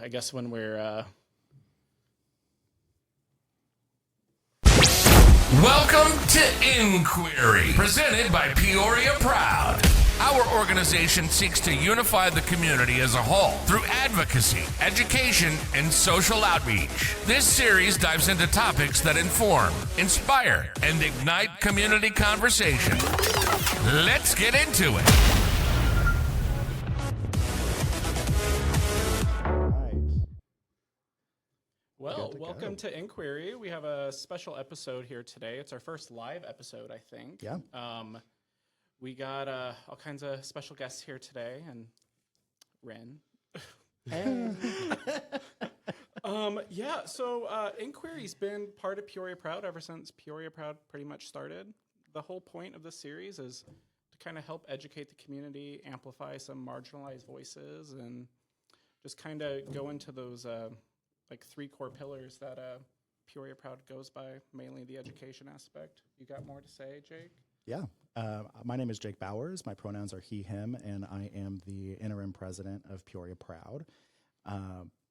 I guess when we're Welcome to InQueery, presented by Peoria Proud. Our organization seeks to unify the community as a whole through advocacy, education, and social outreach. This series dives into topics that inform, inspire, and ignite community conversation. Let's get into it. Well, welcome to InQueery. We have a special episode here today. It's our first live episode, I think. Yeah. We got all kinds of special guests here today, and Ren. So InQueery's been part of Peoria Proud ever since Peoria Proud pretty much started. The whole point of this series is to kind of help educate the community, amplify some marginalized voices, and just kind of go into those like three core pillars that Peoria Proud goes by, mainly the education aspect. You got more to say, Jake? Yeah. My name is Jake Bowers. My pronouns are he, him, and I am the interim president of Peoria Proud.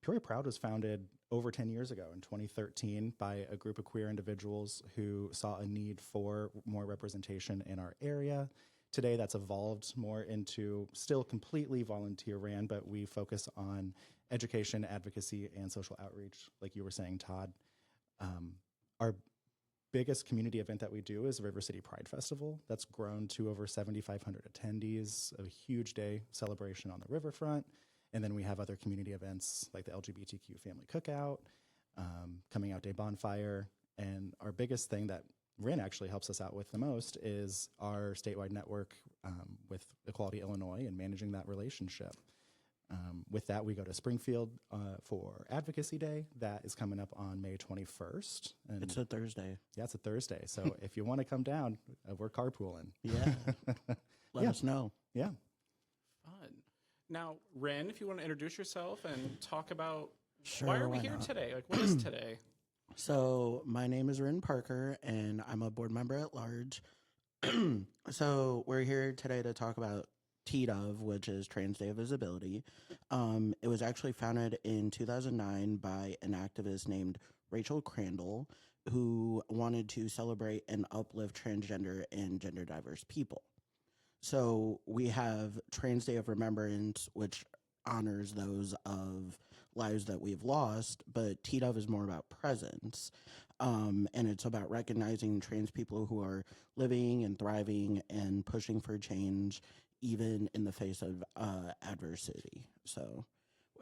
Peoria Proud was founded over 10 years ago in 2013 by a group of queer individuals who saw a need for more representation in our area. Today, that's evolved more into still completely volunteer ran, but we focus on education, advocacy, and social outreach, like you were saying, Todd. Our biggest community event that we do is River City Pride Festival. That's grown to over 7,500 attendees, a huge day celebration on the riverfront. And then we have other community events like the LGBTQ Family Cookout, Coming Out Day Bonfire. And our biggest thing that RIN actually helps us out with the most is our statewide network with Equality Illinois and managing that relationship. With that, we go to Springfield for Advocacy Day. That is coming up on May 21st. And it's a Thursday. Yeah, it's a Thursday. So if you want to come down, we're carpooling. Yeah. Let us know. Yeah. Fun. Now, Ren, if you want to introduce yourself and talk about Sure, why are we here today? Like, what is today? So my name is Rin Parker, and I'm a board member at large. So we're here today to talk about Tdov, which is Trans Day of Visibility. It was actually founded in 2009 by an activist named Rachel Crandall, who wanted to celebrate and uplift transgender and gender diverse people. So we have Trans Day of Remembrance, which honors those of lives that we've lost, but Tdov is more about presence. And it's about recognizing trans people who are living and thriving and pushing for change, even in the face of adversity. So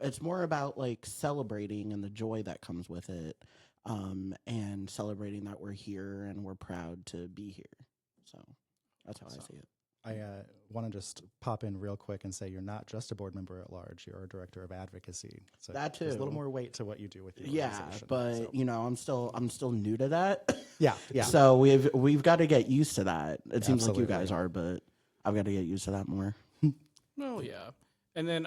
it's more about like celebrating and the joy that comes with it, and celebrating that we're here and we're proud to be here. So that's how I see it. I want to just pop in real quick and say you're not just a board member at large. You're a director of advocacy. So That too. There's a little more weight to what you do with your Yeah, organization. but So- you know, I'm still new to that. yeah. So we've got to get used to that. It seems like you Absolutely. guys are, but I've got to get used to that more. Oh, yeah. And then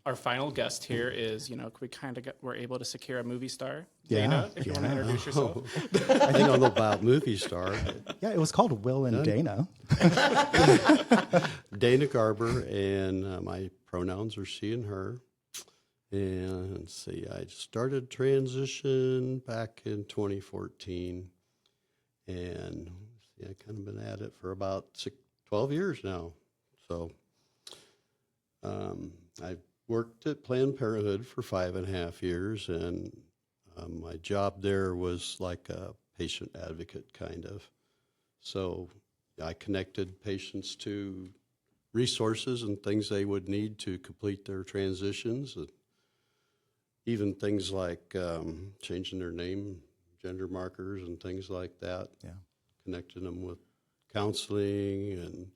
our final guest here is, we kind of were able to secure a movie star. Yeah, Dana, if you want to introduce yourself. I don't know about movie star. Yeah, it was called Will and Dana. Dana Garber, and my pronouns are she and her. And let's see, I started transition back in 2014, and I've kind of been at it for about 12 years now. So I worked at Planned Parenthood for 5.5 years, and my job there was like a patient advocate kind of. So I connected patients to resources and things they would need to complete their transitions, even things like changing their name, gender markers, and things like that. Yeah. Connecting them with counseling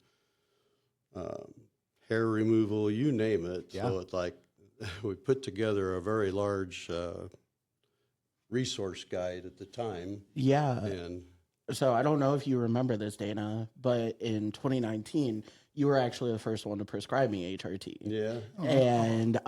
and hair removal, you name it. Yeah. So it's like we put together a very large resource guide at the time. Yeah. And So I don't know if you remember this, Dana, but in 2019, you were actually the first one to prescribe me HRT. yeah, And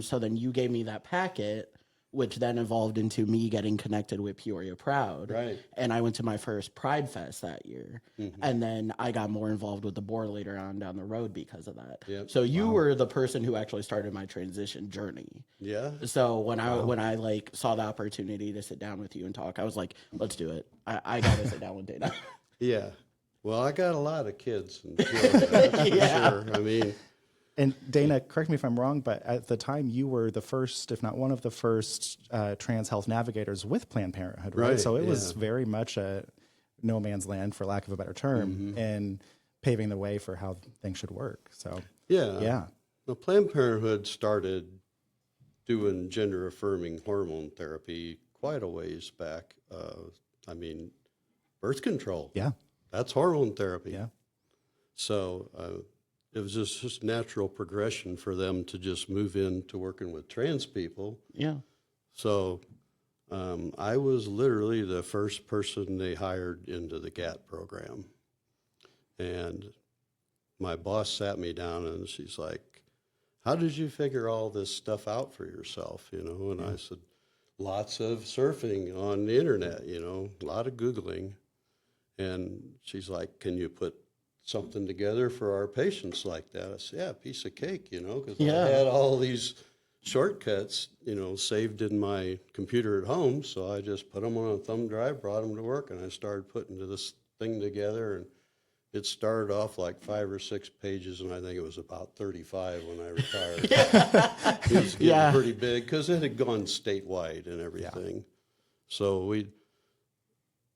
so then you gave me that packet which then evolved into me getting connected with Peoria Proud. Right. And I went to my first Pride Fest that year. And then I got more involved with the board later on down the road because of that. Yep. So you were the person who actually started my transition journey. Yeah. So when I like saw the opportunity to sit down with you and talk, I was like, let's do it. I got to sit down with Dana. Yeah. Well, I got a lot of kids in Peoria, that's for sure. I mean, And Dana, correct me if I'm wrong, but at the time you were the first, if not one of the first, trans health navigators with Planned Parenthood, right? Right, So it was yeah. very much a no man's land, for lack of a better term, and paving the way for how things should work. So yeah. Well, Planned Parenthood started doing gender affirming hormone therapy quite a ways back. I mean, birth control. Yeah. That's hormone therapy. Yeah. So it was just natural progression for them to just move into working with trans people. Yeah. So I was literally the first person they hired into the GAT program. And my boss sat me down and she's like, how did you figure all this stuff out for yourself? You know, and I said, lots of surfing on the internet, you know, a lot of Googling. And she's like, can you put something together for our patients like that? I said, yeah, piece of cake, you know, because I had all these shortcuts, you know, saved in my computer at home. So I just put them on a thumb drive, brought them to work, and I started putting this thing together. And it started off like 5 or 6 pages, and I think it was about 35 when I retired. It was getting pretty big because it had gone statewide and everything. So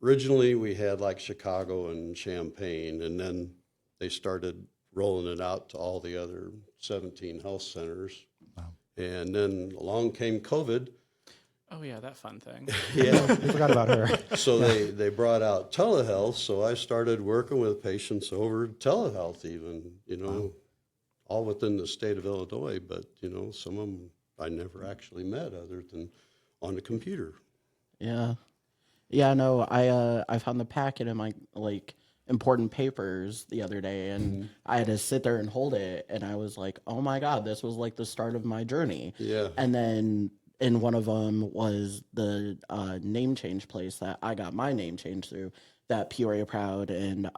originally we had like Chicago and Champaign, and then they started rolling it out to all the other 17 health centers. Wow. And then along came COVID. Oh yeah, that fun thing. Yeah. I forgot about her. So they brought out telehealth, so I started working with patients over telehealth even, you know, all within the state of Illinois, but, you know, some of them I never actually met other than on the computer. Yeah. Yeah, no, I found the packet in my like important papers the other day, and I had to sit there and hold it, and I was like, oh my God, this was like the start of my journey. Yeah. And then in one of them was the name change place that I got my name changed through, that Peoria Proud, and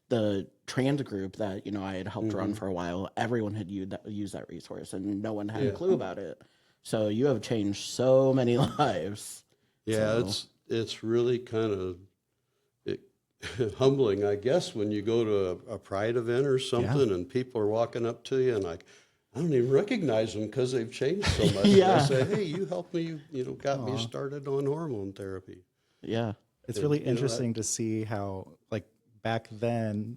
the trans group that, you know, I had helped run for a while. Everyone had used that resource, and no one had a clue about it. So you have changed so many lives. Yeah, So. it's really kind of humbling, I guess, when you go to a pride event or something and people are walking up to you and like, I don't even recognize them because they've changed so much. Yeah. I say, hey, you helped me, you know, got me started on hormone therapy. Yeah. It's really You know, interesting to see how, like, back then,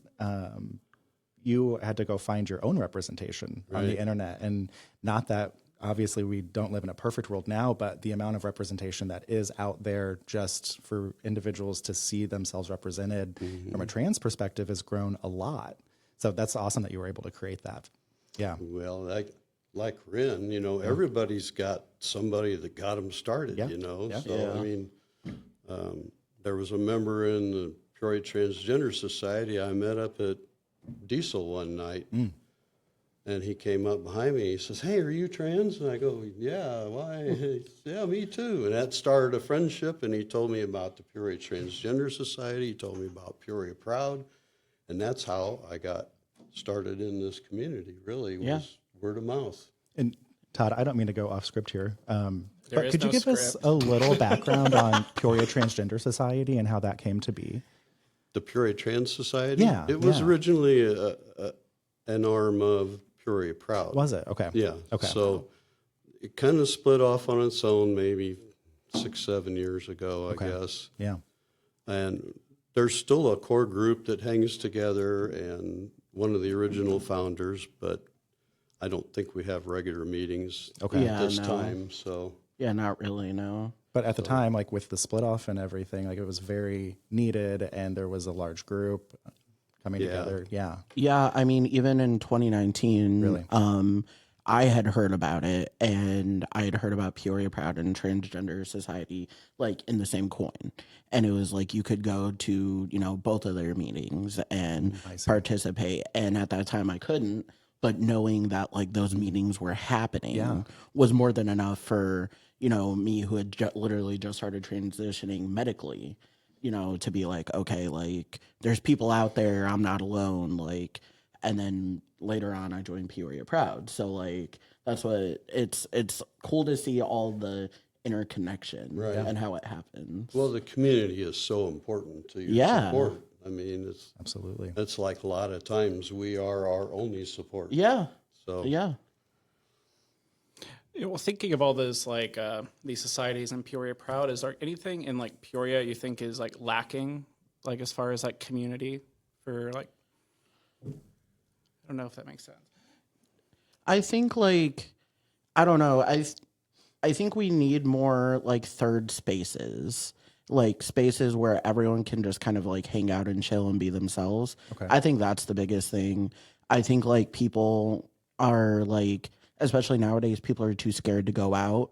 you had to go find your own representation on the internet. And not that, obviously, we don't live in a perfect world now, but the amount of representation that is out there just for individuals to see themselves represented from a trans perspective has grown a lot. So that's awesome that you were able to create that. Yeah. Well, like Rin, you know, everybody's got somebody that got them started, you know. Yeah. So, I mean, there was a member in the Peoria Transgender Society I met up at Diesel one night. And he came up behind me. He says, hey, are you trans? And I go, yeah, why? He says, yeah, me too. And that started a friendship. And he told me about the Peoria Transgender Society. He told me about Peoria Proud. And that's how I got started in this community, really, was word of mouth. And Todd, I don't mean to go off script here, but is could you no give us script. a little background on Peoria Transgender Society and how that came to be? The Peoria Trans Society? Yeah, It was yeah. originally an arm of Peoria Proud. Was it? Okay. Yeah. Okay. So it kind of split off on its own maybe 6-7 years ago, I guess. Yeah. And there's still a core group that hangs together and one of the original founders, but I don't think we have regular meetings at this time. So Yeah, not really, no. But at the time, like with the split off and everything, like it was very needed and there was a large group coming together. Yeah. Yeah, I mean, even in 2019, Really? I had heard about it, and I had heard about Peoria Proud and Transgender Society, like, in the same coin. And it was like you could go to, you know, both of their meetings and participate. And at that time, I couldn't. but knowing that like those meetings were happening Yeah. was more than enough for, me who had literally just started transitioning medically, to be like, okay, like there's people out there, I'm not alone. Like, and then later on I joined Peoria Proud. So like, that's what it's cool to see all the interconnection Right. and how it happens. Well, the community is so important to your Yeah. support. I mean, Absolutely. it's like a lot of times we are our only support. Yeah. So Yeah. Well, thinking of all those like these societies in Peoria Proud, is there anything in like Peoria you think is like lacking, like as far as like community for like? I don't know if that makes sense. I think like I don't know. I think we need more like third spaces. Like spaces where everyone can just kind of like hang out and chill and be themselves. Okay. I think that's the biggest thing. I think like people are like, especially nowadays, people are too scared to go out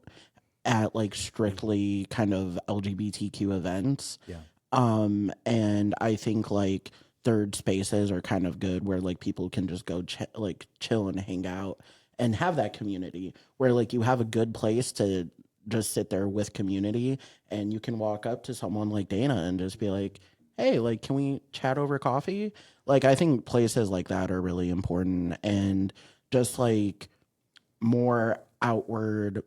at like strictly kind of LGBTQ events. Yeah. And I think like third spaces are kind of good where like people can just go chill and hang out and have that community where like you have a good place to just sit there with community and you can walk up to someone like Dana and just be like, hey, like, can we chat over coffee? Like, I think places like that are really important, and just like more outward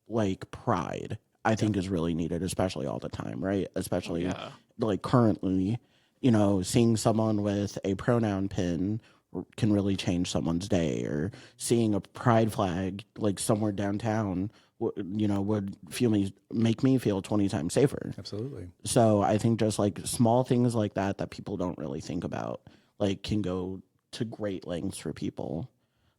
like pride, I think is really needed, especially all the time, right? Especially Yeah. like currently, seeing someone with a pronoun pin can really change someone's day, or seeing a pride flag like somewhere downtown would make me feel 20 times safer. Absolutely. So I think just like small things like that people don't really think about, like, can go to great lengths for people.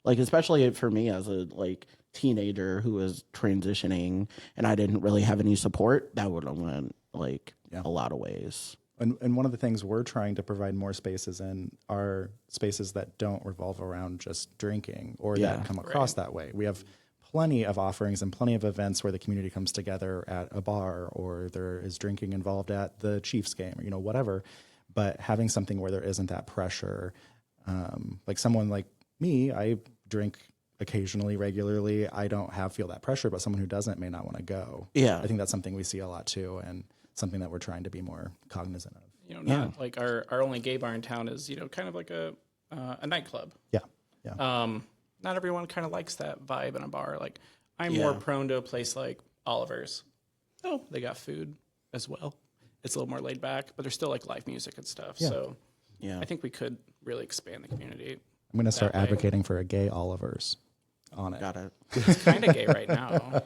Like, especially for me as a like teenager who was transitioning and I didn't really have any support, that would have went like a lot of ways. And one of the things we're trying to provide more spaces in are spaces that don't revolve around just drinking or that come across that way. We have plenty of offerings and plenty of events where the community comes together at a bar, or there is drinking involved at the Chiefs game, or whatever. But having something where there isn't that pressure, like someone like me, I drink occasionally, regularly. I don't feel that pressure, but someone who doesn't may not want to go. Yeah. I think that's something we see a lot too, and something that we're trying to be more cognizant of. Not like our only gay bar in town is kind of like a nightclub. Yeah. Yeah. Not everyone kind of likes that vibe in a bar. Like, I'm more prone to a place like Oliver's. Oh, they got food as well. It's a little more laid back, but there's still like live music and stuff. Yeah. So Yeah. I think we could really expand the community. I'm going to start that way. advocating for a gay Oliver's on it. Got it. It's kind of gay right now.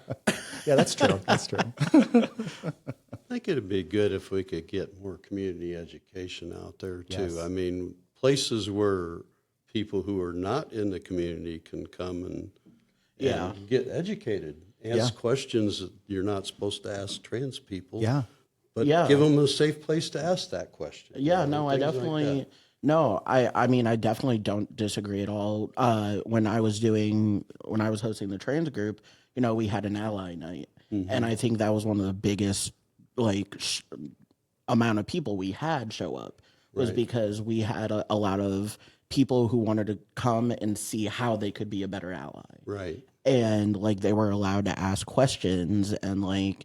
Yeah, that's true. That's true. I think it'd be good if we could get more community education out there too. Yes. I mean, places where people who are not in the community can come and get educated, ask questions that you're not supposed to ask trans people. Yeah. But give them a safe place to ask that question. Yeah, no, I things like definitely that. no, I mean, I definitely don't disagree at all. When I was hosting the trans group, we had an ally night, and I think that was one of the biggest like amount of people we had show up was because we had a lot of people who wanted to come and see how they could be a better ally. Right. And like they were allowed to ask questions and like,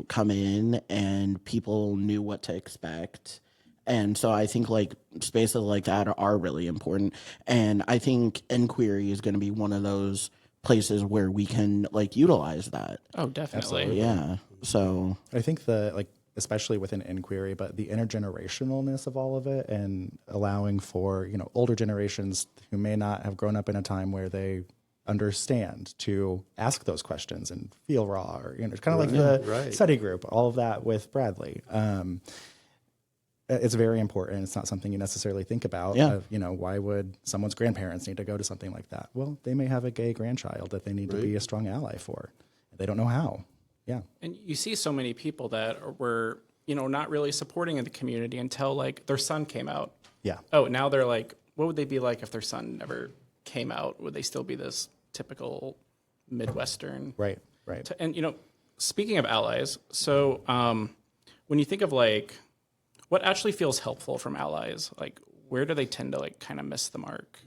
come in, and people knew what to expect. And so I think like spaces like that are really important. And I think InQueery is going to be one of those places where we can like utilize that. Oh, definitely. Absolutely. Yeah. So I think especially within InQueery, but the intergenerationalness of all of it, and allowing for, older generations who may not have grown up in a time where they understand to ask those questions and feel raw, or, kind of like the study group, all of that with Bradley. It's very important. It's not something you necessarily think about. Yeah. Why would someone's grandparents need to go to something like that? Well, they may have a gay grandchild that they need to be a strong ally for. They don't know how. Yeah. And you see so many people that were, not really supporting in the community until like their son came out. Yeah. Oh, now they're like, what would they be like if their son never came out? Would they still be this typical Midwestern? Right. And, speaking of allies, so when you think of like what actually feels helpful from allies, like where do they tend to like kind of miss the mark?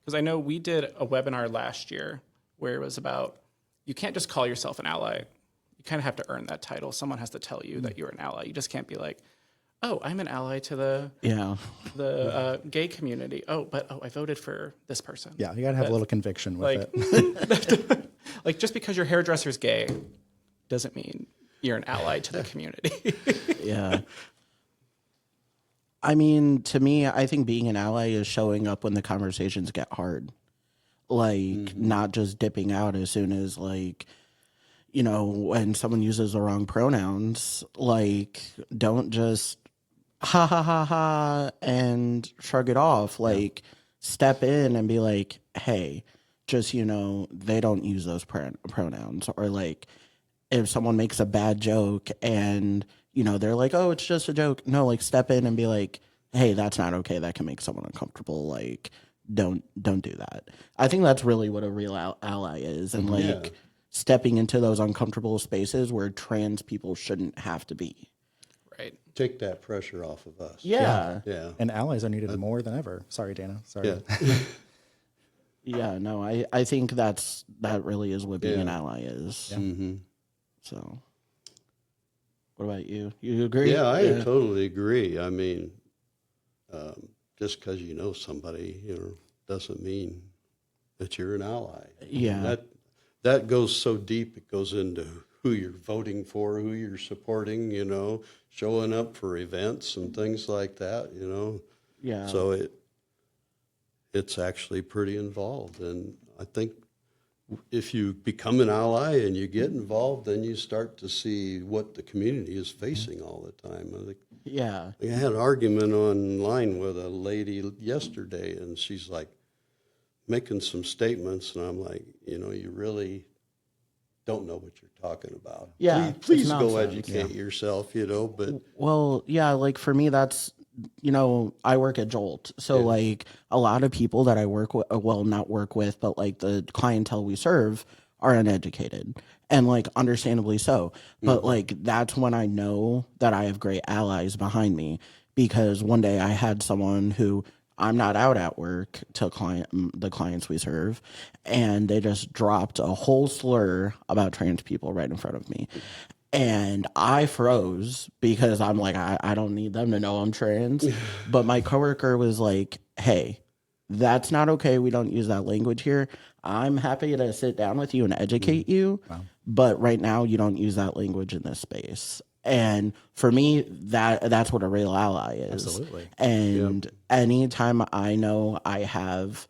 Because I know we did a webinar last year where it was about, you can't just call yourself an ally. You kind of have to earn that title. Someone has to tell you that you're an ally. You just can't be like, oh, I'm an ally to the gay community. Oh, I voted for this person. Yeah, you got to have a little conviction with Like, it. like just because your hairdresser's gay doesn't mean you're an ally to the community. Yeah. I mean, to me, I think being an ally is showing up when the conversations get hard. Like, not just dipping out as soon as, like, you know, when someone uses the wrong pronouns, like, don't just ha ha ha ha and shrug it off. Like, step in and be like, hey, just, you know, they don't use those pronouns. Or, like, if someone makes a bad joke and, you know, they're like, oh, it's just a joke. No, like, step in and be like, hey, that's not okay. That can make someone uncomfortable. Like, don't do that. I think that's really what a real ally is. And, like, stepping into those uncomfortable spaces where trans people shouldn't have to be. Right. Take that pressure off of us. Yeah. Yeah. And allies are needed more than ever. Sorry, Dana. Sorry. Yeah. Yeah, no, I think that really is what being an ally is. Mm-hmm. So, what about you? You agree? Yeah, I totally agree. I mean, just because you know somebody, you know, doesn't mean that you're an ally. Yeah. That goes so deep. It goes into who you're voting for, who you're supporting, you know, showing up for events and things like that, you know. Yeah. So it's actually pretty involved. And I think if you become an ally and you get involved, then you start to see what the community is facing all the time. Yeah. I had an argument online with a lady yesterday, and she's like making some statements, and I'm like, you know, you really don't know what you're talking about. Yeah, Please it's go nonsense. educate yourself, you know, but Well, yeah, like for me, that's, you know, I work at Jolt. So, Yeah. like, a lot of people that I work with, well, not work with, but like the clientele we serve are uneducated. And, like, understandably so. But, like, that's when I know that I have great allies behind me. Because one day I had someone who, I'm not out at work to the clients we serve, and they just dropped a whole slur about trans people right in front of me. And I froze because I'm like, I don't need them to know I'm trans. But my coworker was like, hey, that's not okay. We don't use that language here. I'm happy to sit down with you and educate you. Wow. But right now, you don't use that language in this space. And for me, that's what a real ally is. Absolutely. And anytime I know I have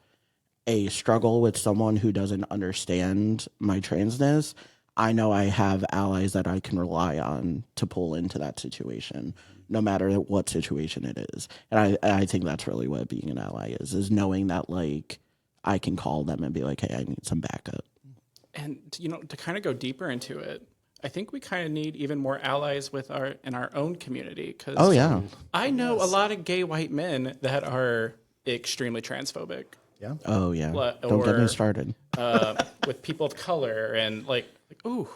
a struggle with someone who doesn't understand my transness, I know I have allies that I can rely on to pull into that situation, no matter what situation it is. And I think that's really what being an ally is knowing that, like, I can call them and be like, hey, I need some backup. And you know, to kind of go deeper into it, I think we kind of need even more allies in our own community. Cause Oh, yeah. I know a lot of gay white men that are extremely transphobic. Yeah. Oh, yeah. What- Don't get me or- started. With people of color and like ooh,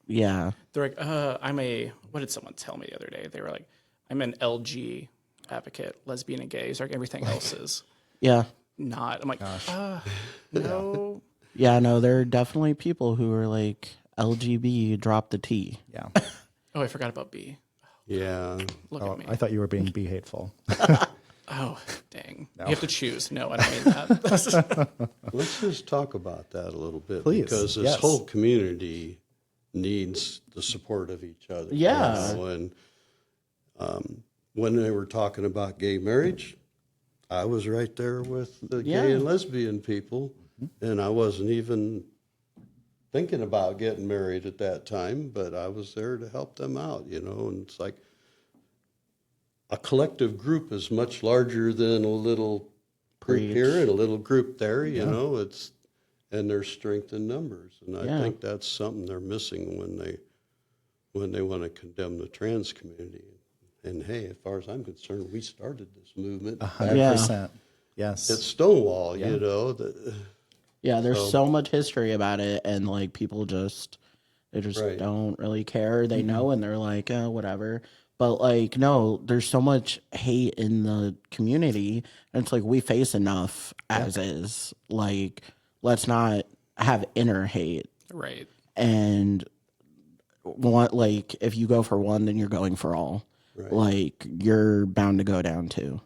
Yeah. they're like, what did someone tell me the other day? They were like, I'm an LG advocate, lesbian and gay. Like everything else is Yeah. not. I'm like, no. Yeah, no, there are definitely people who are like, LGB, drop the T. Yeah. Oh, I forgot about B. yeah. Look Oh, at me. I thought you were being be hateful. Oh, dang. No. You have to choose. No, I don't mean that. Let's just talk about that a little bit. Please, Because this yes. whole community needs the support of each other. you Yeah. know, And when they were talking about gay marriage, I was right there with the Yeah. gay and lesbian people, and I wasn't even thinking about getting married at that time, but I was there to help them out, you know, and it's like a collective group is much larger than a little group Preach. here and a little group there, you know, and there's strength in numbers. And I Yeah. think that's something they're missing when they want to condemn the trans community. And hey, as far as I'm concerned, we started this movement. 100%. Yes. It's Stonewall, Yeah. you know. Yeah, there's So- so much history about it, and like people they just Right. don't really care. They know, and they're like, oh, whatever. But like, no, there's so much hate in the community, and it's like we face enough as is. Like, let's not have inner hate. Right. And like, if you go for one, then you're going for all. Right. Like, you're bound to go down too.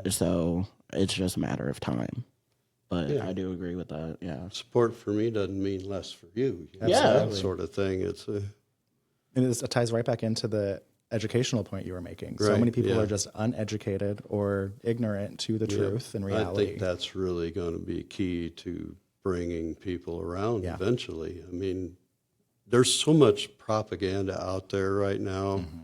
So it's just a matter of time. But Yeah. I do agree with that. Yeah. Support for me doesn't mean less for you. You know, Yeah. that sort of thing. It's a And it ties right back into the educational point you were making. So Right, many people yeah. are just uneducated or ignorant to the truth and reality. I think that's really going to be key to bringing people around Yeah. eventually. I mean, there's so much propaganda out there right now. Mm-hmm.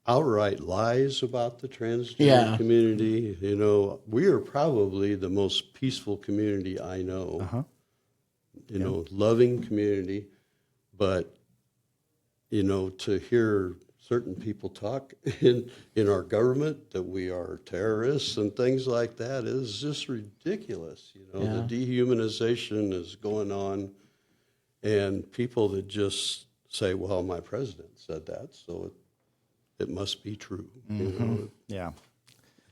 Outright lies about the transgender Yeah. community. You know, we are probably the most peaceful community I know. Uh-huh. You know, loving community. But, you know, to hear certain people talk in our government that we are terrorists and things like that is just ridiculous. You know, Yeah. the dehumanization is going on, and people that just say, "Well, my president said that, so it must be true." You know? Yeah.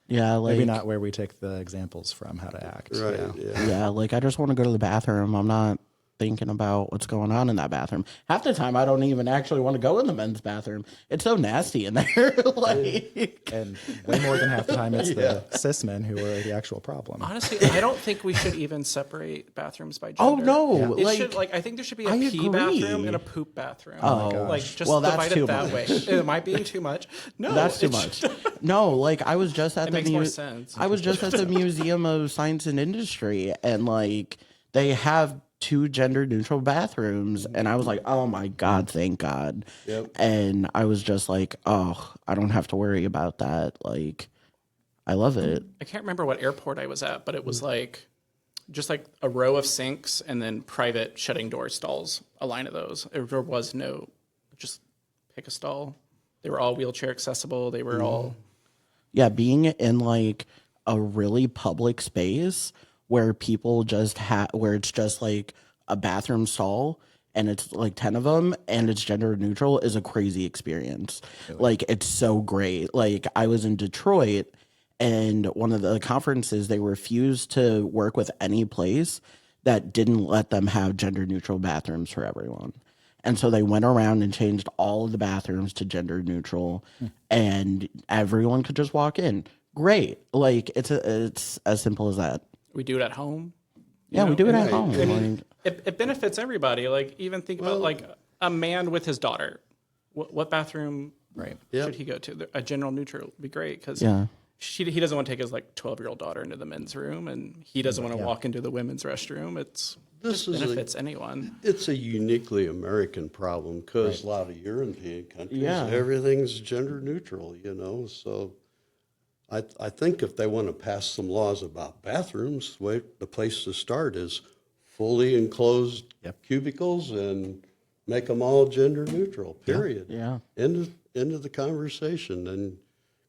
Yeah. Like, Maybe not where we take the examples from how to act. Right? Yeah. Yeah. Yeah, like I just want to go to the bathroom. I'm not thinking about what's going on in that bathroom. Half the time, I don't even actually want to go in the men's bathroom. It's so nasty in there. Like, And way more than half the time, it's the cis men who are the actual problem. Honestly, I don't think we should even separate bathrooms by gender. oh no, It like, should, like, I think there should be a I pee bathroom agree. and a poop bathroom. Oh, like, just well, that's divide too it that much. way. Am I being too much? No, that's too it much. should- No, like I was just at It the makes more sense. I was just at the Museum of Science and Industry, and like they have 2 gender neutral bathrooms, and I was like, oh my god, thank God. Yep. And I was just like, oh, I don't have to worry about that. Like, I love it. I can't remember what airport I was at, but it was like just like a row of sinks and then private shutting door stalls, a line of those. There was no, just pick a stall. They were all wheelchair accessible. They were all, Yeah, being in like a really public space where people just where it's just like a bathroom stall and it's like 10 of them and it's gender neutral is a crazy experience. Like, it's so great. Like, I was in Detroit, and one of the conferences, they refused to work with any place that didn't let them have gender neutral bathrooms for everyone. And so they went around and changed all of the bathrooms to gender neutral, and everyone could just walk in. Great. Like, it's as simple as that. we do it at home. Yeah, we do it at Right. home. I mean, Like, it benefits everybody. Like, even think about like a man with his daughter. What bathroom Right. Yep. should he go to? A general neutral would be great because yeah. he doesn't want to take his like 12-year-old daughter into the men's room, and he doesn't want to walk into the women's restroom. It's This just is benefits anyone. It's a uniquely American problem because a lot of European countries, Yeah. everything's gender neutral, you know. So I think if they want to pass some laws about bathrooms, the place to start is fully enclosed cubicles and make them all gender neutral, period. Yeah. End of the conversation, and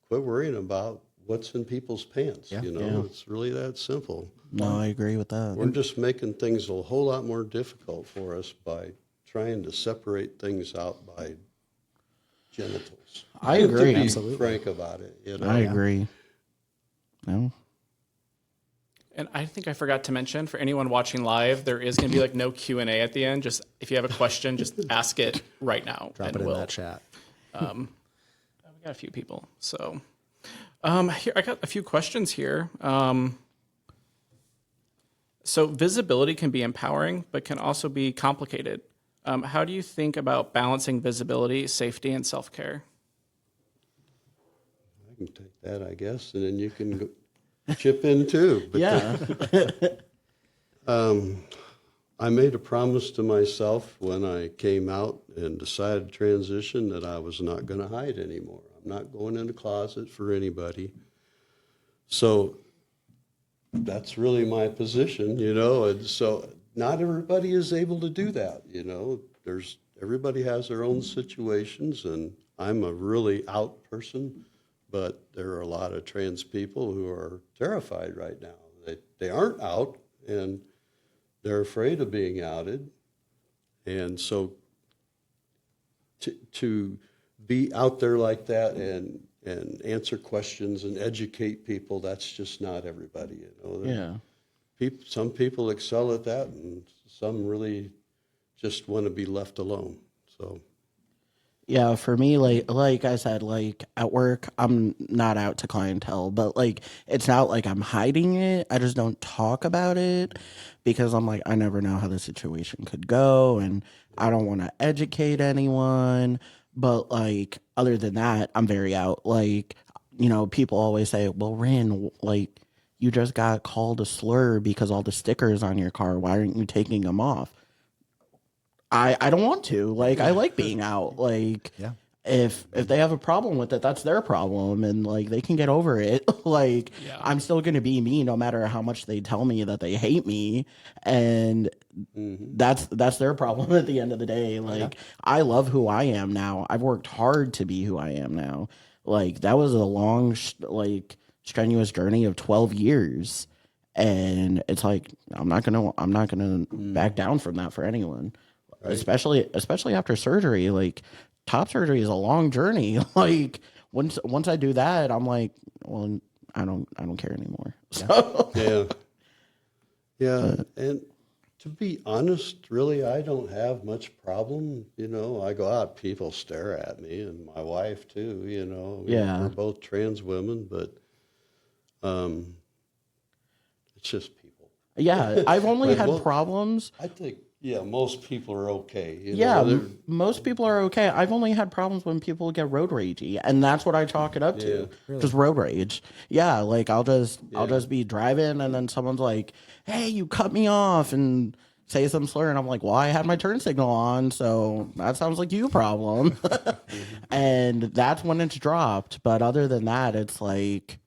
quit worrying about what's in people's pants, you know. Yeah. It's really that simple. No, I agree with that. We're just making things a whole lot more difficult for us by trying to separate things out by genitals. I agree. To be Absolutely. frank about it, you know. I agree. No. And I think I forgot to mention for anyone watching live, there is going to be like no Q&A at the end. Just if you have a question, just ask it right now. Drop it in that chat. We got a few people. So here I got a few questions here. So visibility can be empowering, but can also be complicated. How do you think about balancing visibility, safety, and self-care? I can take that, I guess, and then you can chip in too. But Yeah. I made a promise to myself when I came out and decided to transition that I was not going to hide anymore. I'm not going in a closet for anybody. So that's really my position, you know, and so not everybody is able to do that, you know. Everybody has their own situations, and I'm a really out person, but there are a lot of trans people who are terrified right now. They aren't out, and they're afraid of being outed. And so to be out there like that and answer questions and educate people, that's just not everybody, you know. Yeah. Some people excel at that, and some really just want to be left alone. So. Yeah, for me, like I said, like at work, I'm not out to clientele, but like it's not like I'm hiding it. I just don't talk about it because I'm like, I never know how the situation could go, and I don't want to educate anyone. But like other than that, I'm very out. Like, you know, people always say, "Well, Rin, like you just got called a slur because all the stickers on your car. Why aren't you taking them off?" I don't want to. Like I like being out. Like Yeah. if they have a problem with it, that's their problem, and like they can get over it. Like Yeah. I'm still gonna be me no matter how much they tell me that they hate me, and that's their problem at the end of the day. Like I love who I am now. I've worked hard to be who I am now. Like that was a long like strenuous journey of 12 years, and it's like I'm not gonna back down from that for anyone. Right. Especially after surgery. Like top surgery is a long journey. Like once I do that, I'm like, well, I don't care anymore. So Yeah. And to be honest, really, I don't have much problem. You know, I go out, people stare at me, and my wife too. You know, Yeah. we're both trans women, but it's just people. Yeah, I've only Like, had well, problems. I think, yeah, most people are okay. You Yeah, know, they're- most people are okay. I've only had problems when people get road ragey, and that's what I chalk it up to. Just road rage. Yeah, like I'll just be driving, and then someone's like, "Hey, you cut me off," and say some slur, and I'm like, "Well, I had my turn signal on, so that sounds like you a problem." And that's when it's dropped. But other than that, it's like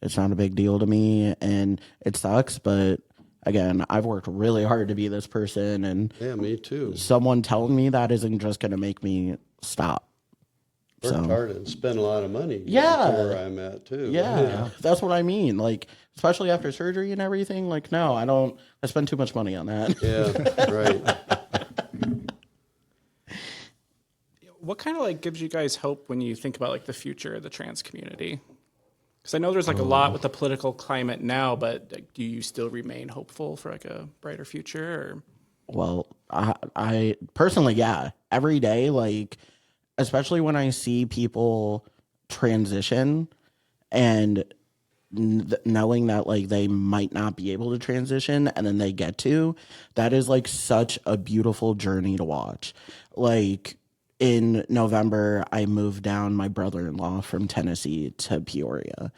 it's not a big deal to me, and it sucks, but. Again, I've worked really hard to be this person, and yeah, me too. someone telling me that isn't just going to make me stop. Worked hard and spent a lot of money. Yeah. To where I'm at too. Yeah, that's what I mean. Like, especially after surgery and everything. Like, no, I don't. I spend too much money on that. Yeah, right. What kind of like gives you guys hope when you think about like the future of the trans community? Because I know there's like a lot with the political climate now, but like, do you still remain hopeful for like a brighter future? Well, I personally, yeah, every day, like, especially when I see people transition and knowing that like they might not be able to transition and then they get to, that is like such a beautiful journey to watch. Like in November, I moved down my brother-in-law from Tennessee to Peoria.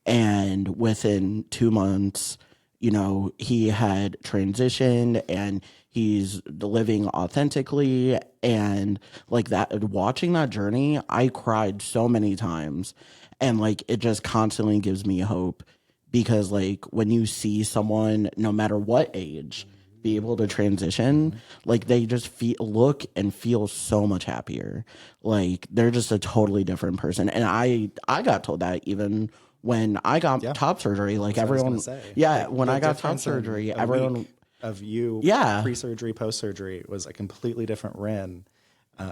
And within 2 months, you know, he had transitioned and he's living authentically. And like that, watching that journey, I cried so many times. And like, it just constantly gives me hope because like when you see someone, no matter what age, be able to transition, like they just look and feel so much happier. Like they're just a totally different person. And I got told that even when I got top surgery, like everyone, when I got top surgery, everyone of you, pre-surgery, post-surgery was a completely different Ren.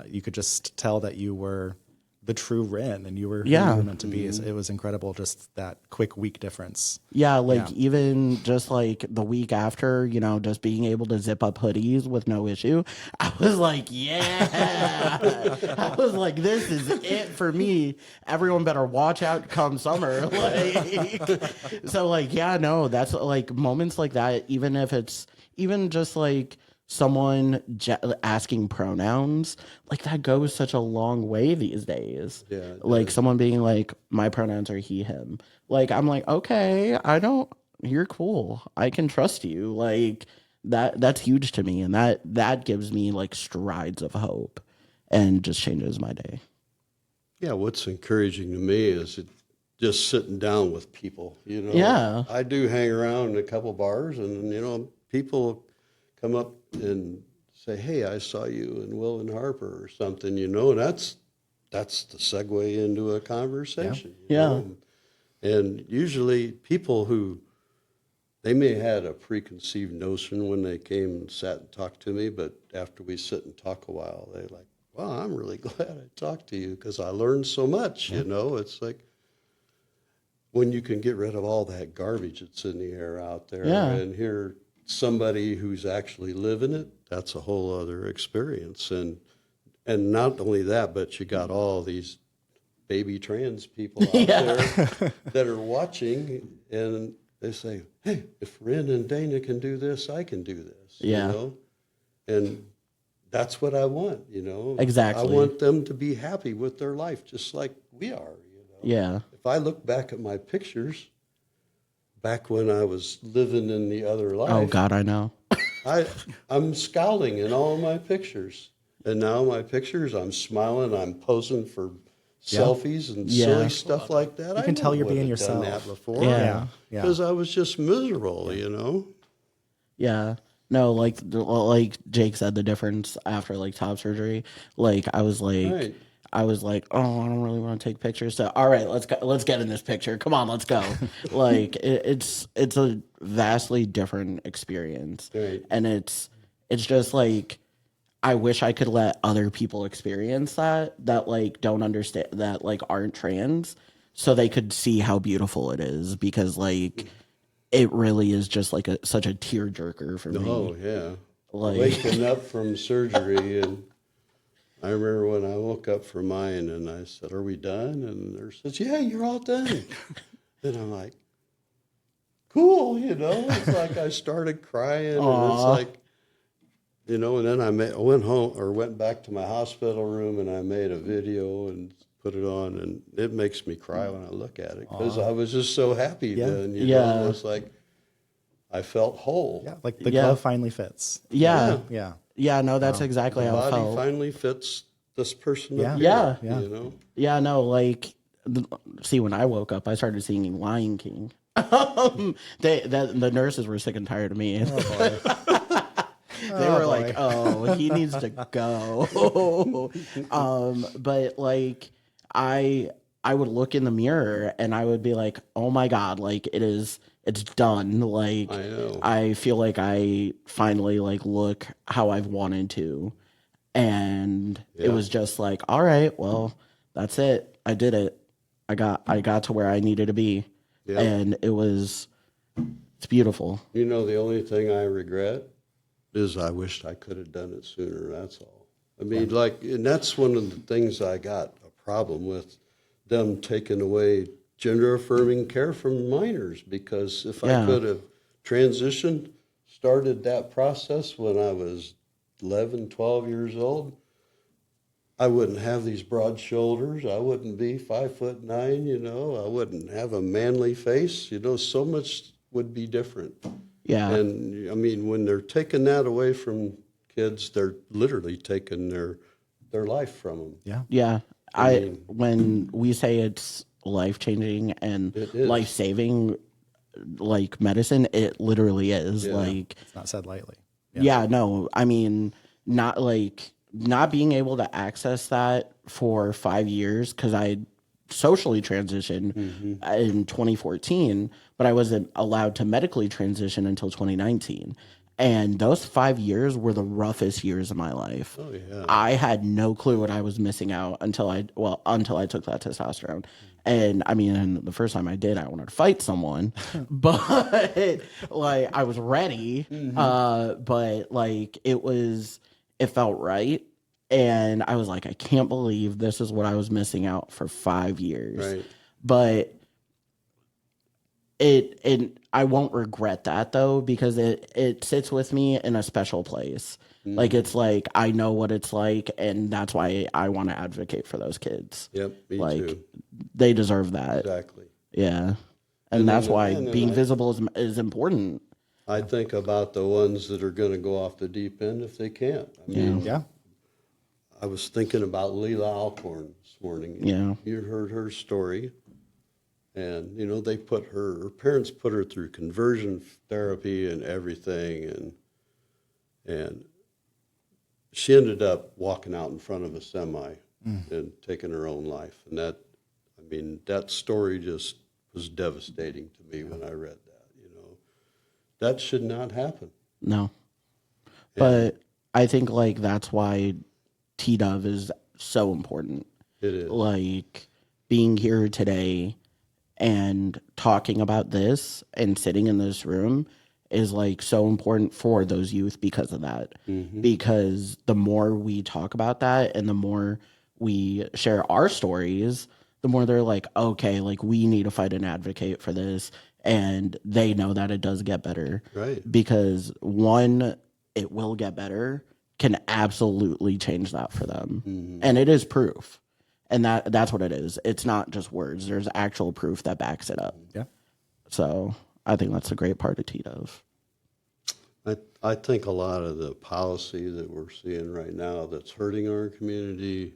You could just tell that you were the true Ren and you were who you were meant to be. It was incredible, just that quick week difference. Even just like the week after, you know, just being able to zip up hoodies with no issue, I was like, yeah. I was like, this is it for me. Everyone better watch out come summer. Like, so like, that's like moments like that, even if it's even just like someone asking pronouns, like that goes such a long way these days. Yeah, like someone being like, my pronouns are he, him. Like, I'm like, okay, you're cool. I can trust you. Like that's huge to me. And that gives me like strides of hope and just changes my day. Yeah. What's encouraging to me is just sitting down with people, you know. Yeah. I do hang around in a couple bars and, you know, people come up and say, hey, I saw you in Will and Harper or something, you know, and that's the segue into a conversation. you know? And usually people who, they may have had a preconceived notion when they came and sat and talked to me, but after we sit and talk a while, they like, wow, I'm really glad I talked to you because I learned so much, you know. It's like when you can get rid of all that garbage that's in the air out there and hear somebody who's actually living it, that's a whole other experience. And not only that, but you got all these baby trans people out there that are watching, and they say, hey, if Rin and Dana can do this, I can do this. Yeah. You know? And that's what I want, you know. Exactly. I want them to be happy with their life just like we are, you know. Yeah. If I look back at my pictures back when I was living in the other life, Oh God, I know. I'm scowling in all my pictures. And now my pictures, I'm smiling, I'm posing for selfies and silly stuff like that. You can tell you're being Done yourself. that before. Yeah. Because I was just miserable, you know. Yeah. No, like Jake said, the difference after like top surgery, like I was like, Right. oh, I don't really want to take pictures. So, all right, let's get in this picture. Come on, let's go. Like it's a vastly different experience, Right. and it's just like I wish I could let other people experience that like don't understand, that like aren't trans, so they could see how beautiful it is, because like it really is just like such a tearjerker for me. Oh, yeah. Like Waking up from surgery, and I remember when I woke up from mine and I said, are we done? And the nurse says, yeah, you're all done. And I'm like, cool, you know. It's like I started crying, and it's like, you know, and then I went home or went back to my hospital room and I made a video and put it on, and it makes me cry when I look at it because I was just so happy then, you know. It's like I felt whole. Yeah, like the glove finally fits. yeah. Yeah. Yeah, no, that's exactly The how it body felt. finally fits this person Yeah. up Yeah. here, you know. Yeah, no, like, see, when I woke up, I started singing Lion King. The nurses were sick and tired of me. They were like, "Oh, he needs to go." But like, I would look in the mirror and I would be like, "Oh my God, like it's done." Like, I know. I feel like I finally like look how I've wanted to, and it was just like, all right, well, that's it. I did it. I got to where I needed to be, and it's beautiful. You know, the only thing I regret is I wished I could have done it sooner. That's all. I mean, like, and that's one of the things I got a problem with, them taking away gender affirming care from minors, because if I could have transitioned, started that process when I was 11, 12 years old, I wouldn't have these broad shoulders. I wouldn't be 5'9", you know. I wouldn't have a manly face. You know, so much would be different. Yeah. And I mean, when they're taking that away from kids, they're literally taking their life from them. Yeah. Yeah. I mean, when we say it's life changing and It is. life saving, like medicine, it literally is. Yeah. Like, It's not said lightly. yeah, no, I mean, not being able to access that for 5 years, because I socially transitioned in 2014, but I wasn't allowed to medically transition until 2019. And those 5 years were the roughest years of my life. Oh yeah. I had no clue what I was missing out until I took that testosterone. And I mean, the first time I did, I wanted to fight someone, but like I was ready. But like it felt right. And I was like, I can't believe this is what I was missing out for 5 years. Right. But I won't regret that though, because it sits with me in a special place. Like, it's like, I know what it's like, and that's why I want to advocate for those kids. Yep. Me Like, too. they deserve that. Exactly. Yeah. And And that's then- why and then being I- visible is important. I think about the ones that are going to go off the deep end if they can't. I mean, Yeah. I was thinking about Leela Alcorn this morning. Yeah. You heard her story. And, you know, her parents put her through conversion therapy and everything. And she ended up walking out in front of a semi and taking her own life. And that story just was devastating to me when I read that, you know. That should not happen. No. But I think like that's why Tdov is so important. It is. Like being here today and talking about this and sitting in this room is like so important for those youth because of that. Because the more we talk about that and the more we share our stories, the more they're like, okay, like we need to fight and advocate for this. And they know that it does get better. Right. Because one, it will get better, can absolutely change that for them. And it is proof. And that's what it is. It's not just words. There's actual proof that backs it up. Yeah. So I think that's a great part of Tdov. I think a lot of the policy that we're seeing right now that's hurting our community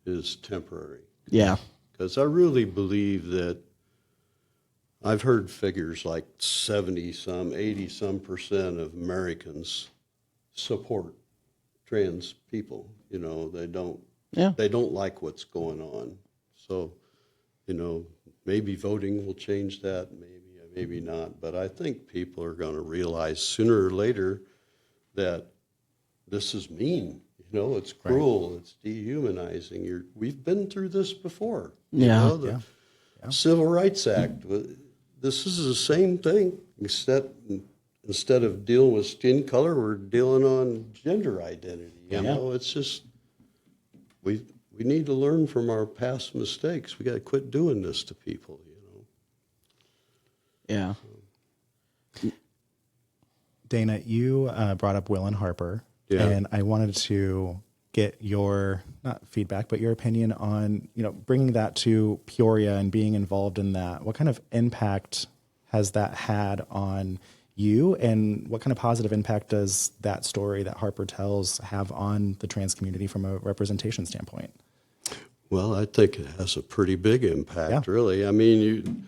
is temporary. Yeah. Because I really believe that I've heard figures like 70-some, 80-some% of Americans support trans people. You know, they don't like what's going on. So, you know, maybe voting will change that, maybe not. But I think people are going to realize sooner or later that this is mean. You know, it's cruel. It's dehumanizing. We've been through this before. Yeah. You know, the Civil Rights Act. This is the same thing. Instead of dealing with skin color, we're dealing on gender identity. You know, it's just we need to learn from our past mistakes. We got to quit doing this to people. You know. Yeah. Dana, you brought up Will and Harper, and I wanted to get your not feedback, but your opinion on bringing that to Peoria and being involved in that. What kind of impact has that had on you, and what kind of positive impact does that story that Harper tells have on the trans community from a representation standpoint? Well, I think it has a pretty big impact, really. I mean,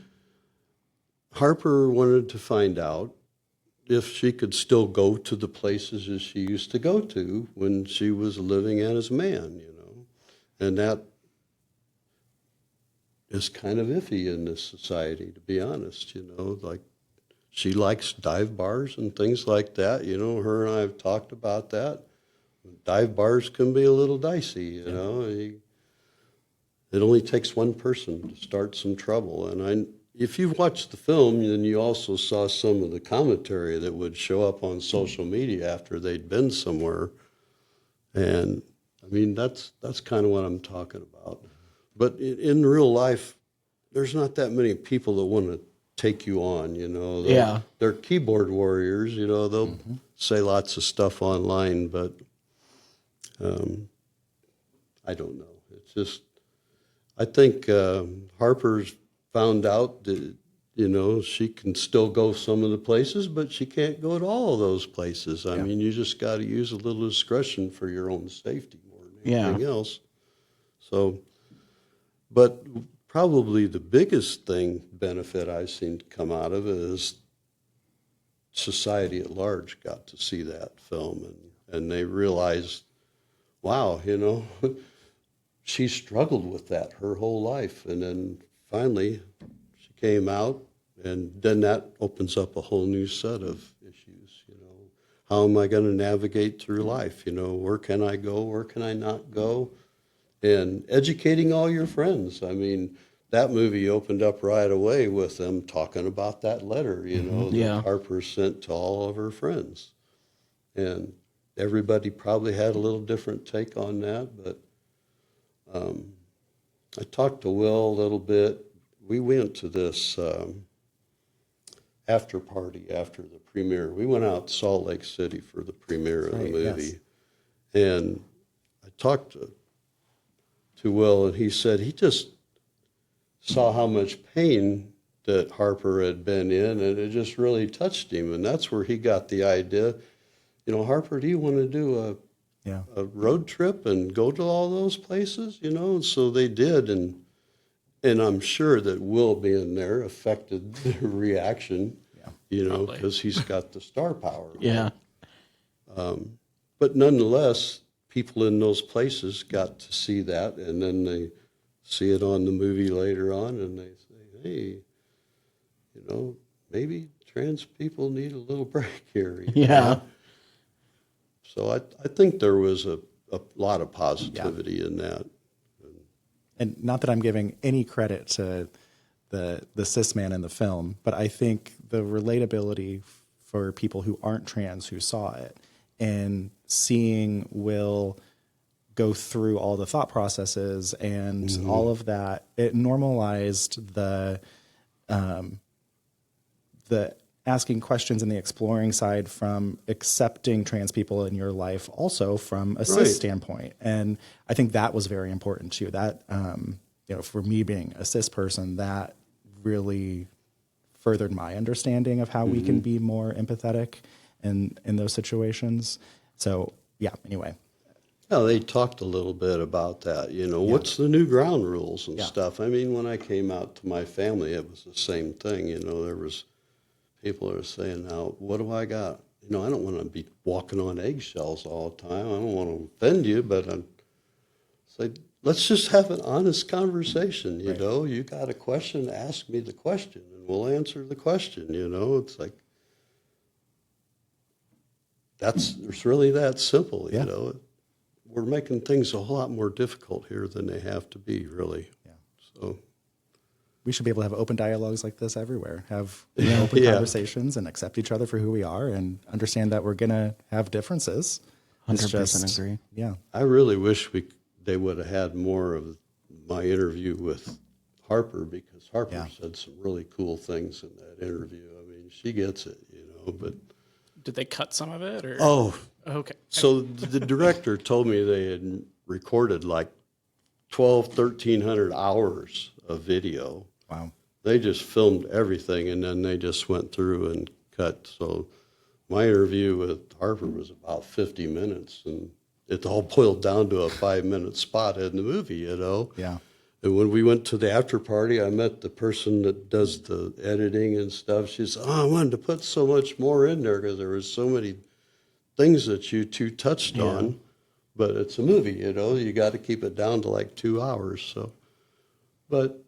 Harper wanted to find out if she could still go to the places as she used to go to when she was living as a man, and that is kind of iffy in this society, to be honest. Like she likes dive bars and things like that. Her and I have talked about that. Dive bars can be a little dicey. It only takes one person to start some trouble, and if you've watched the film, then you also saw some of the commentary that would show up on social media after they'd been somewhere. And I mean, that's kind of what I'm talking about. But in real life, there's not that many people that want to take you on, They're keyboard warriors, they'll say lots of stuff online, but I don't know. It's just, I think Harper's found out that, she can still go some of the places, but she can't go to all of those places. I mean, you just got to use a little discretion for your own safety more than anything else. So, but probably the biggest benefit I've seen come out of it is society at large got to see that film, and they realized, wow, she struggled with that her whole life, and then finally she came out, and then that opens up a whole new set of issues. How am I going to navigate through life? Where can I go? Where can I not go? And educating all your friends. I mean, that movie opened up right away with them talking about that letter, that Harper sent to all of her friends. And everybody probably had a little different take on that, but I talked to Will a little bit. We went to this after party after the premiere. We went out to Salt Lake City for the premiere of the movie. Yes. And I talked to Will, and he said he just saw how much pain that Harper had been in, and it just really touched him. And that's where he got the idea, Harper, do you want to do a road trip and go to all those places, And so they did, and I'm sure that Will being there affected the reaction, because he's got the star power. Yeah. But nonetheless, people in those places got to see that, and then they see it on the movie later on, and they say, hey, maybe trans people need a little break here. Yeah. So I think there was a a lot of positivity in that. And not that I'm giving any credit to the cis man in the film, but I think the relatability for people who aren't trans who saw it and seeing Will go through all the thought processes and all of that, it normalized the asking questions and the exploring side from accepting trans people in your life, also from a cis standpoint. And I think that was very important too. That, for me being a cis person, that really furthered my understanding of how we can be more empathetic in those situations. So yeah, anyway. Yeah, they talked a little bit about that, what's the new ground rules and stuff. I mean, when I came out to my family, it was the same thing, there was people are saying, now, what do I got? I don't want to be walking on eggshells all the time. I don't want to offend you, but it's like, let's just have an honest conversation, You got a question, ask me the question, and we'll answer the question, It's like, it's really that simple, We're making things a whole lot more difficult here than they have to be, really. Yeah. So we should be able to have open dialogues like this everywhere, have open conversations and accept each other for who we are and understand that we're going to have differences. 100% agree. Yeah. I really wish they would have had more of my interview with Harper, because Harper said some really cool things in that interview. I mean, she gets it, but... Did they cut some of it? Or? Oh. Okay. So the director told me they had recorded like 1,300 hours of video. Wow. They just filmed everything, and then they just went through and cut. So my interview with Harper was about 50 minutes, and it all boiled down to a 5-minute spot in the movie, Yeah. And when we went to the after party, I met the person that does the editing and stuff. She said, I wanted to put so much more in there because there was so many things that you two touched on. But it's a movie, you got to keep it down to like 2 hours. So, but,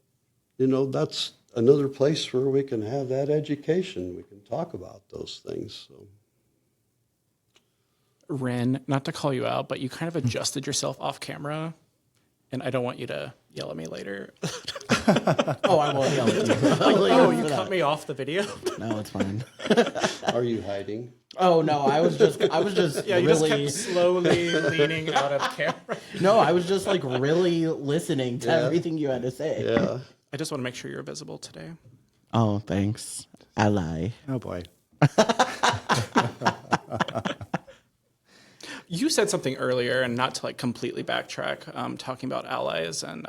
that's another place where we can have that education. We can talk about those things. So. Ren, not to call you out, but you kind of adjusted yourself off camera, and I don't want you to yell at me later. Oh, I won't yell at you. Oh, you cut me off the video? No, it's fine. Are you hiding? Oh no, I was just Yeah, you really... just kept slowly leaning out of camera. No, I was just like really listening to everything you had to say. Yeah. I just want to make sure you're visible today. Oh, thanks. I lie. Oh boy. You said something earlier, and not to like completely backtrack, talking about allies, and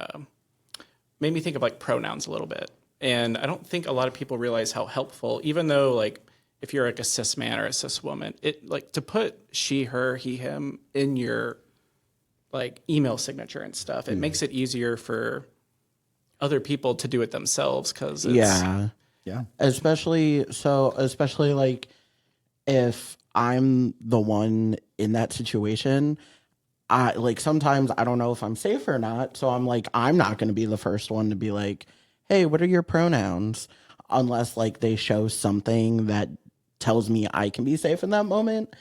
made me think of like pronouns a little bit. And I don't think a lot of people realize how helpful, even though like if you're like a cis man or a cis woman, it like to put she, her, he, him in your like email signature and stuff, it makes it easier for other people to do it themselves, because Yeah. Especially like if I'm the one in that situation, I like sometimes I don't know if I'm safe or not. So I'm like, I'm not going to be the first one to be like, hey, what are your pronouns? Unless like they show something that tells me I can be safe in that moment.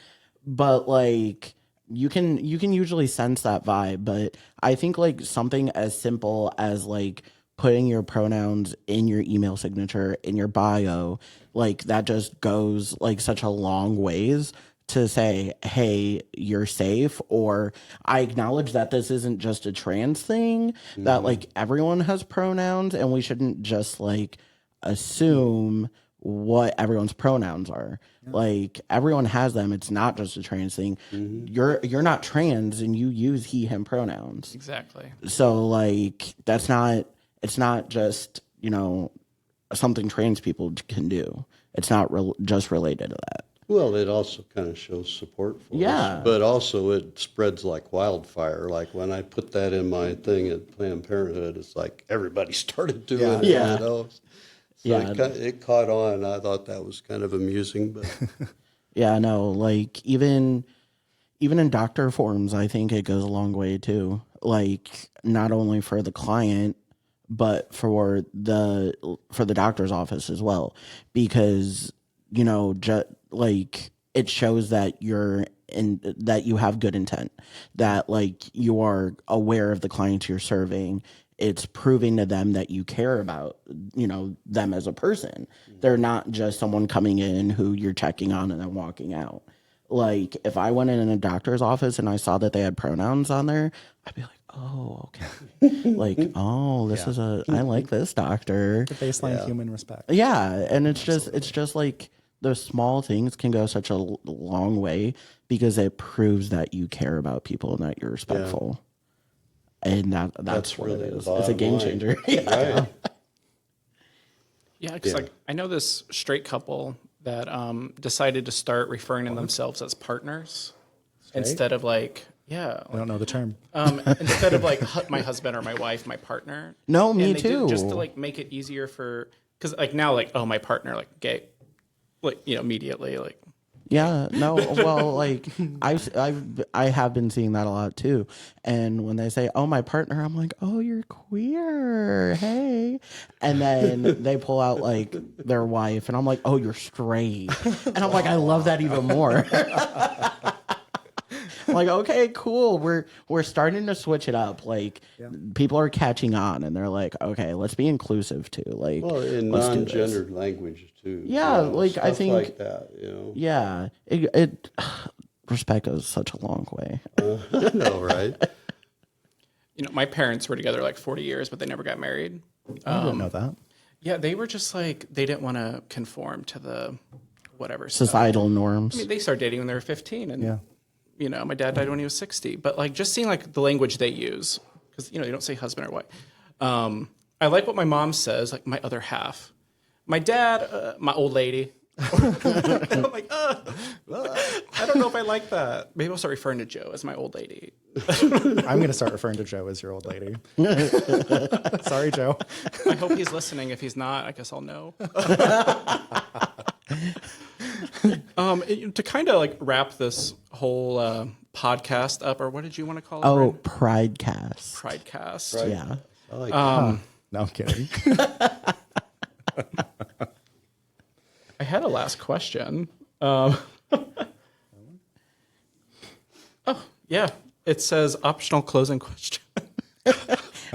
But like you can usually sense that vibe. But I think like something as simple as like putting your pronouns in your email signature, in your bio, like that just goes like such a long ways to say, hey, you're safe, or I acknowledge that this isn't just a trans thing, that like everyone has pronouns and we shouldn't just like assume what everyone's pronouns are. Like everyone has them. It's not just a trans thing. You're not trans and you use he, him pronouns. Exactly. So like it's not just, something trans people can do. It's not just related to that. Well, it also kind of shows support for us. But also it spreads like wildfire. Like when I put that in my thing at Planned Parenthood, it's like everybody started doing it. Yeah. So it caught on. I thought that was kind of amusing. But Yeah, no, like even in doctor forms, I think it goes a long way too. Like not only for the client, but for the doctor's office as well, because like it shows that you're that you have good intent, that like you are aware of the clients you're serving. It's proving to them that you care about, them as a person. They're not just someone coming in who you're checking on and then walking out. Like if I went in a doctor's office and I saw that they had pronouns on there, I'd be like, oh, okay. Like, oh, this is I like this doctor. The baseline human respect. Yeah. And it's just like those small things can go such a long way because it proves that you care about people and that you're respectful. And that's what really it is. the It's a game bottom line. changer. Right. Yeah, because like I know this straight couple that decided to start referring to themselves as partners instead of like, I don't know the term. instead of like my husband or my wife, my partner. No, me And they too. just to like make it easier for, because like now like, oh, my partner, like gay, like, immediately like. Yeah, no, well, like I have been seeing that a lot too. And when they say, "Oh, my partner," I'm like, "Oh, you're queer, hey," and then they pull out like their wife, and I'm like, "Oh, you're straight," and I'm like, I love that even more. Like, okay, cool. We're starting to switch it up. Like, people are catching on, and they're like, okay, let's be inclusive too. Like, Well, in let's do this. non-gendered language too. Yeah, like, I stuff think- like that. Yeah, it respect goes such a long way. I know, right? My parents were together like 40 years, but they never got married. I didn't know that. Yeah, they were just like, they didn't want to conform to the whatever stuff. Societal norms. I mean, they started dating when they were 15, and Yeah. My dad died when he was 60. But like, just seeing like the language they use, because they don't say husband or wife. I like what my mom says, like my other half. My dad, my old lady. I'm like, I don't know if I like that. Maybe I'll start referring to Joe as my old lady. I'm going to start referring to Joe as your old lady. Sorry, Joe. I hope he's listening. If he's not, I guess I'll know. To kind of like wrap this whole podcast up, or what did you want to call it? Oh, Ryan? Pridecast. Pridecast. Right. Yeah. I like that. No, I'm kidding. I had a last question. Oh, yeah. It says optional closing question.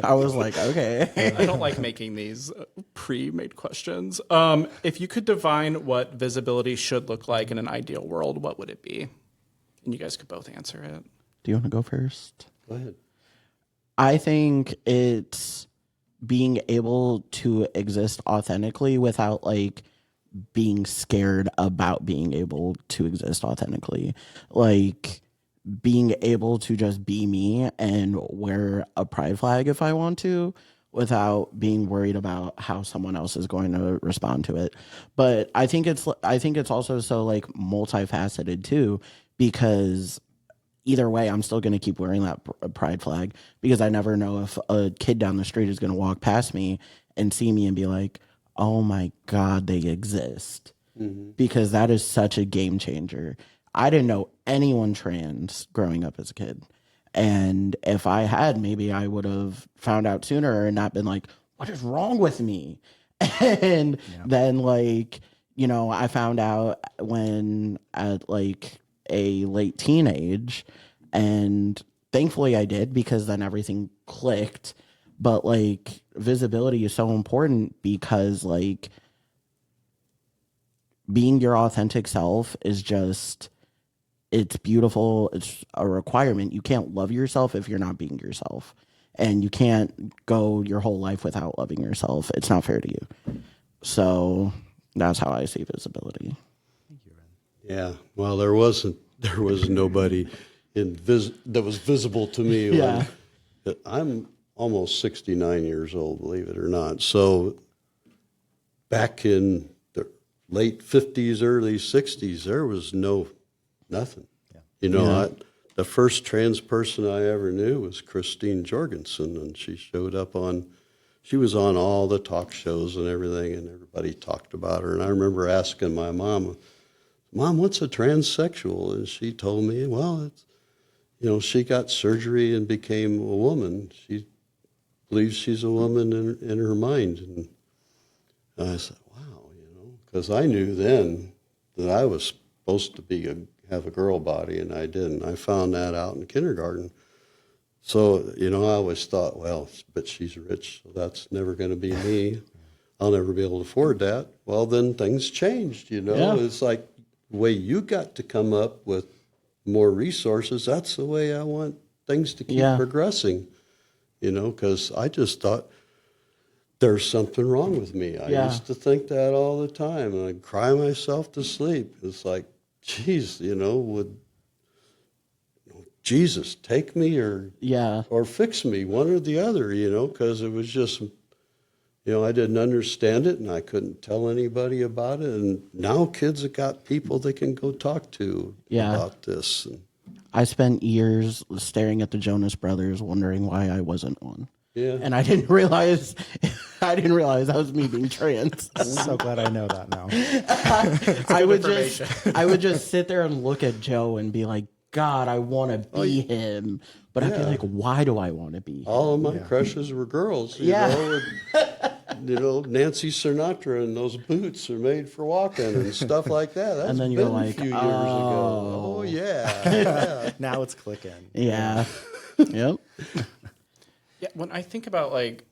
I was like, okay. I don't like making these pre-made questions. If you could define what visibility should look like in an ideal world, what would it be? And you guys could both answer it. Do you want to go first? Go ahead. I think it's being able to exist authentically without like being scared about being able to exist authentically. Like being able to just be me and wear a pride flag if I want to without being worried about how someone else is going to respond to it. But I think it's also so like multifaceted too, because either way, I'm still going to keep wearing that pride flag because I never know if a kid down the street is going to walk past me and see me and be like, oh my God, they exist. Mm-hmm. Because that is such a game changer. I didn't know anyone trans growing up as a kid. And if I had, maybe I would have found out sooner and not been like, what is wrong with me? And then like, I found out when at like a late teenage, and thankfully I did because then everything clicked. But like visibility is so important because like being your authentic self is just, it's beautiful. It's a requirement. You can't love yourself if you're not being yourself, and you can't go your whole life without loving yourself. It's not fair to you. So that's how I see visibility. Yeah. Well, there was nobody that was visible to me. Yeah. I'm almost 69 years old, believe it or not. So back in the late 50s, early 60s, there was nothing. Yeah. The first trans person I ever knew was Christine Jorgensen, and she was on all the talk shows and everything, and everybody talked about her. And I remember asking my mom, what's a transsexual? And she told me, well, she got surgery and became a woman. She believes she's a woman in her mind. And I said, wow, because I knew then that I was supposed to be have a girl body, and I didn't. I found that out in kindergarten. So, I always thought, well, but she's rich, so that's never going to be me. I'll never be able to afford that. Well, then things changed, Yeah. It's like the way you got to come up with more resources, that's the way I want things to keep progressing, because I just thought there's something wrong with me. I used to think that all the time, and I'd cry myself to sleep. It's like, geez, would Jesus take me or fix me, one or the other, because it was just, I didn't understand it and I couldn't tell anybody about it. And now kids have got people they can go talk to about this. I spent years staring at the Jonas Brothers, wondering why I wasn't one. Yeah. And I didn't realize that was me being trans. I'm so glad I know that now. I would just sit there and look at Joe and be like, God, I want to be him. But I'd be like, why do I want to be him? All of my crushes were girls, you know. Nancy Sinatra and those boots are made for walking and stuff like that. That's And then been you're a like, few years ago. Oh, yeah. Now it's clicking. Yeah. Yep. Yeah, when I think about like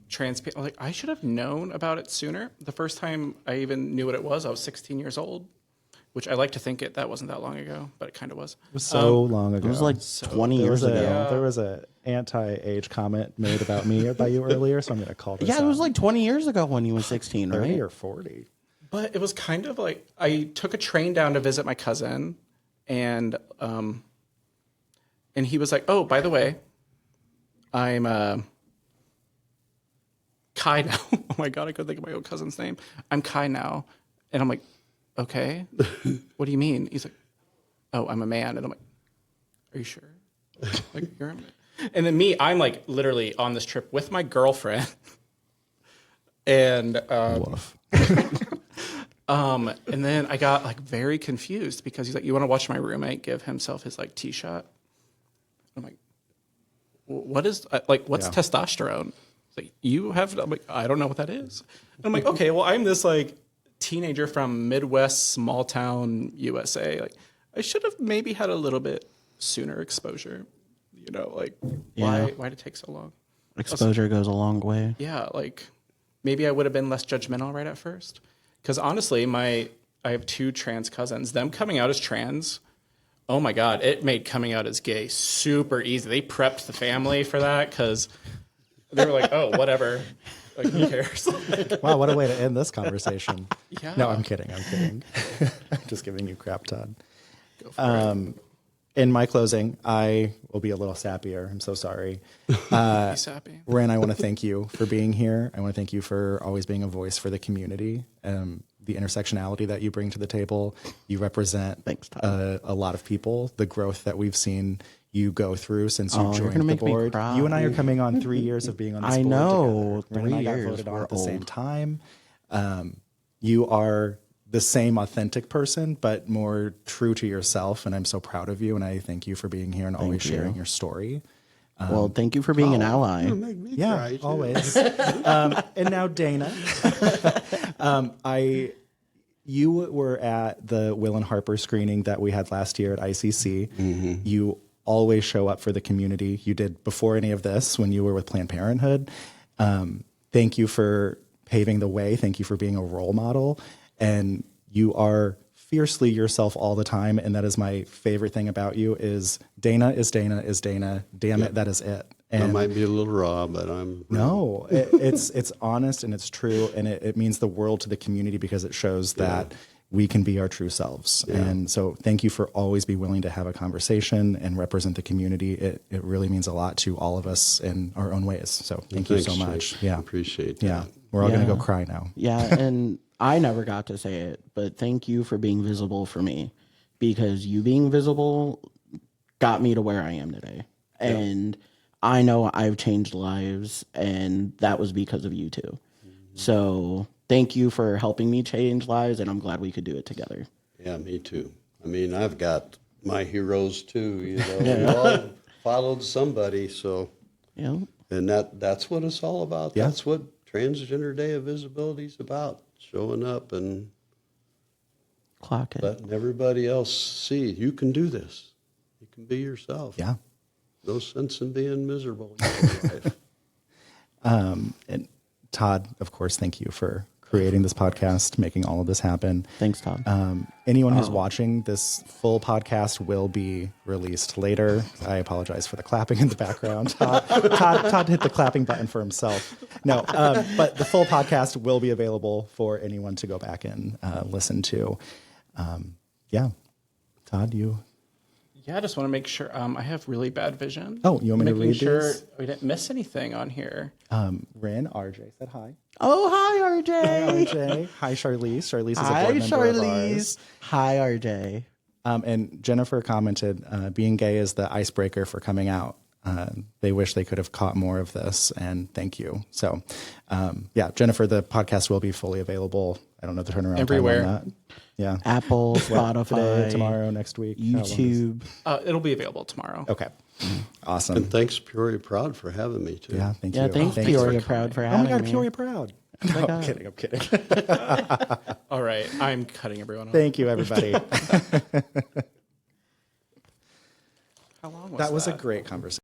trans people, like I should have known about it sooner. The first time I even knew what it was, I was 16 years old, which I like to think that wasn't that long ago, but it kind of was. It was so long ago. It was like 20 years ago. There was a anti-age comment made about me by you earlier, so I'm going to call this Yeah, it was out. like 20 years ago when you were 16, 30 right? or 40. But it was kind of like I took a train down to visit my cousin, and he was like, "Oh, by the way, I'm Kai now." Oh my god, I couldn't think of my own cousin's name. I'm Kai now, and I'm like, "Okay, what do you mean?" He's like, "Oh, I'm a man," and I'm like, "Are you sure?" Like you're a man. And then I'm like literally on this trip with my girlfriend, and and then I got like very confused because he's like, "You want to watch my roommate give himself his like T-shot?" I'm like, "What is what's testosterone?" It's like, "You have," I'm like, "I don't know what that is." And I'm like, "Okay, well, I'm this like teenager from Midwest small town USA. Like, I should have maybe had a little bit sooner exposure. Why did it take so long?" Exposure goes a long way. Yeah, like maybe I would have been less judgmental right at first. Because honestly, I have two trans cousins. Them coming out as trans, oh my God, it made coming out as gay super easy. They prepped the family for that because they were like, "Oh, whatever. Like, who cares?" Wow, what a way to end this conversation. Yeah. No, I'm kidding. I'm just giving you crap, Todd. Go for it. In my closing, I will be a little sappier. I'm so sorry. Be sappy. Ren, I want to thank you for being here. I want to thank you for always being a voice for the community. The intersectionality that you bring to the table. You represent Thanks, Todd. a lot of people. The growth that we've seen you go through since you Oh, you're joined gonna the make me board. cry. You and I are coming on 3 years of being on this I board know. together. Ren and 3 I got years. voted on We're at the same old. time. You are the same authentic person, but more true to yourself. And I'm so proud of you. And I thank you for being here and always you. sharing your story. Well, thank you for being an ally. It'll make me Yeah, cry, too. always. And now Dana, you were at the Will and Harper screening that we had last year at ICC. Mm-hmm. You always show up for the community. You did before any of this when you were with Planned Parenthood. Thank you for paving the way. Thank you for being a role model. And you are fiercely yourself all the time. And that is my favorite thing about you is Dana is Dana is Dana. Damn it, that is it. I And might be a little raw, but I'm no, it's honest and it's true, and it means the world to the community because it shows that we can be our true selves. And so thank you for always be willing to have a conversation and represent the community. It really means a lot to all of us in our own ways. So thank you so Thanks, much. Jake. Yeah. Appreciate that. Yeah. We're all going to go Yeah. cry now. Yeah, and I never got to say it, but thank you for being visible for me because you being visible got me to where I am today. And I know I've changed lives, and that was because of you too. So thank you for helping me change lives, and I'm glad we could do it together. Yeah, me too. I mean, I've got my heroes too, We all followed somebody, so Yeah. and that's what it's all about. Yeah. That's what Transgender Day of Visibility is about. Showing up and Clock it. letting everybody else see you can do this. You can be yourself. Yeah. No sense in being miserable in your life. And Todd, of course, thank you for creating this podcast, making all of this happen. Thanks, Todd. Anyone who's watching this full podcast will be released later. I apologize for the clapping in the background. Todd hit the clapping button for himself. No, but the full podcast will be available for anyone to go back and listen to. Yeah. Todd, you? Yeah, I just want to make sure. I have really bad vision. Oh, you want me to Making read sure these? we didn't miss anything on here. Rin, RJ said hi. Oh, hi, RJ. Hi, RJ. Hi, Charlize. Charlize is a Hi, board member of Charlize. ours. Hi, RJ. And Jennifer commented, being gay is the icebreaker for coming out. They wish they could have caught more of this, and thank you. So, yeah, Jennifer, the podcast will be fully available. I don't know the turnaround Everywhere. time on that. Yeah. Apple, Spotify, Today, tomorrow, next week. How long is- YouTube. It'll be available tomorrow. Okay. Awesome. And thanks, Peoria Proud, for having me, too. Yeah, thank Yeah, you. thanks, Thanks Peoria for Proud, for Oh having my God, me. Peoria Proud. No, I'm kidding. I'm kidding. All right, I'm cutting everyone off. Thank you, everybody. How long was That was a great conversation.